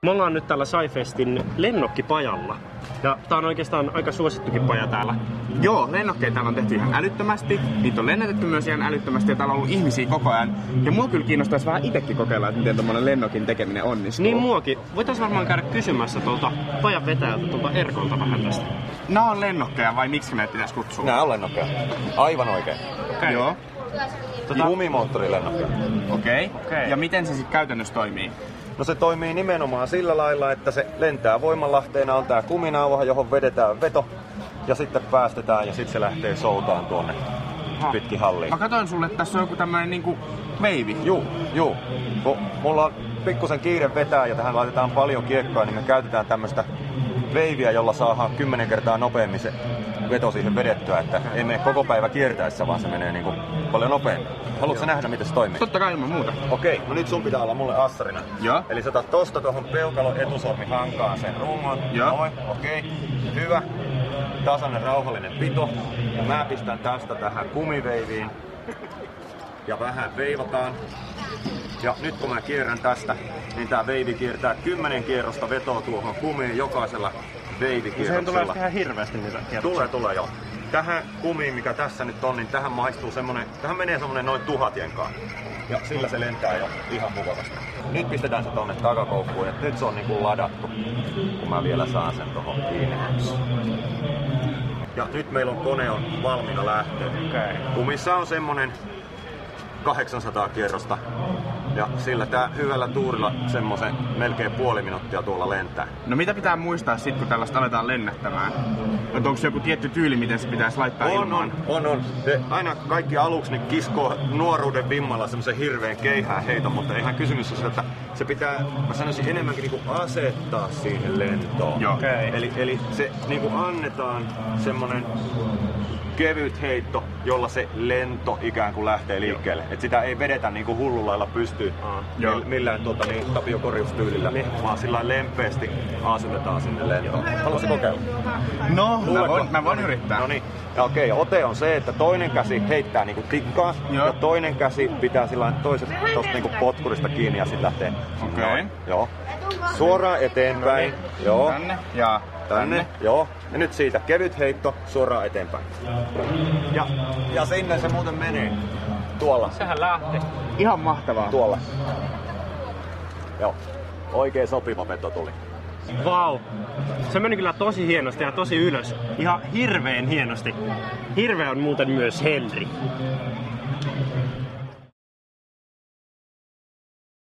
Me ollaan nyt täällä SciFestin lennokkipajalla. Ja tää on oikeastaan aika suosittukin paja täällä. Joo, lennokkeja täällä on tehty ihan älyttömästi. Niitä on lennätetty myös ihan älyttömästi ja täällä on ollut ihmisiä koko ajan. Ja mua kyllä kiinnostaisi vähän itekin kokeilla, että miten tommonen lennokin tekeminen onnistuu. Niin muakin. Voitais varmaan käydä kysymässä tuolta pajan vetäjältä tuolta Erkolta vähän tästä. Nää on lennokkeja vai miksi näitä pitäisi kutsua? Nää on lennokkeja. Aivan oikein. Okay. Joo. Lumimoottorilennokkeja. Okei. Ja miten se sitten käytännössä toimii? No se toimii nimenomaan sillä lailla, että se lentää voimanlähteenä, on tää kuminauha, johon vedetään veto. Ja sitten päästetään ja sitten se lähtee soutaan tuonne pitkin halliin. Mä katsoin sulle, että tässä on joku tämmönen niinku veivi. Juu. Kun mulla on pikkusen kiire vetää ja tähän laitetaan paljon kiekkoa, niin me käytetään tämmöstä veiviä, jolla saadaan 10 kertaa nopeammin se veto siihen vedettyä, että ei mene koko päivä kiertäessä, vaan se menee niinku paljon nopeammin. Haluatko nähdä, miten se toimii? Totta kai ilman muuta. Okei, no nyt sun pitää olla mulle assarina. Joo. Eli sä otat tosta tohon peukalon etusormi hankaan sen rungon. Joo. Noin, okei. Hyvä. Tasainen rauhallinen pito. Ja mä pistän tästä tähän kumiveiviin. Ja vähän veivataan. Ja nyt kun mä kierrän tästä, niin tää veivi kiertää 10 kierrosta vetoa tuohon kumiin jokaisella veivikierroksella. Sehän tulee ihan hirveästi niitä kierroksia. Tulee joo. Tähän kumiin, mikä tässä nyt on, niin tähän maistuu tähän menee semmonen noin 1000 jenkaan. Ja sillä se lentää jo ihan mukavasti. Nyt pistetään se tonne takakoukkuun, että nyt se on niinku ladattu, kun mä vielä saan sen tohon kiinni. Ja nyt meillä on kone valmiina lähteä. Okay. Kumissa on semmonen 800 kierrosta. Ja sillä tää hyvällä tuurilla semmosen melkein puoli minuuttia tuolla lentää. No mitä pitää muistaa sit, kun tällaista aletaan lennättämään? Että onko se joku tietty tyyli, miten se pitäisi laittaa ilmaan? On. Aina kaikki aluksi niin kiskoo nuoruuden vimmalla semmosen hirveen keihään heiton, mutta eihän kysymys ole, että se pitää, mä sanoisin enemmänkin niinku asettaa siihen lentoon. Joo. Okay. Eli se niinku annetaan semmonen kevyt heitto, jolla se lento ikään kuin lähtee liikkeelle. Et sitä ei vedetä niinku hullulailla pystyyn millään tapiokorjustyylillä, vaan sillä lempeästi asennetaan sinne lentoon. Haluatko kokeilla? No, mä voin yrittää. No niin. Ja okei, ote on se, että toinen käsi heittää niinku tikkaa ja toinen käsi pitää sillä toiset tosta niinku potkurista kiinni ja sit lähtee. Okei. Joo. Suoraan eteenpäin. No niin. Joo. Tänne ja tänne. Joo. Ja nyt siitä kevyt heitto suoraan eteenpäin. Ja sinne se muuten menee. Tuolla. Sehän lähtee. Ihan mahtavaa. Tuolla. Joo. Oikein sopiva veto tuli. Vau. Se meni kyllä tosi hienosti ja tosi ylös. Ihan hirveen hienosti. Hirveä on muuten myös Henri.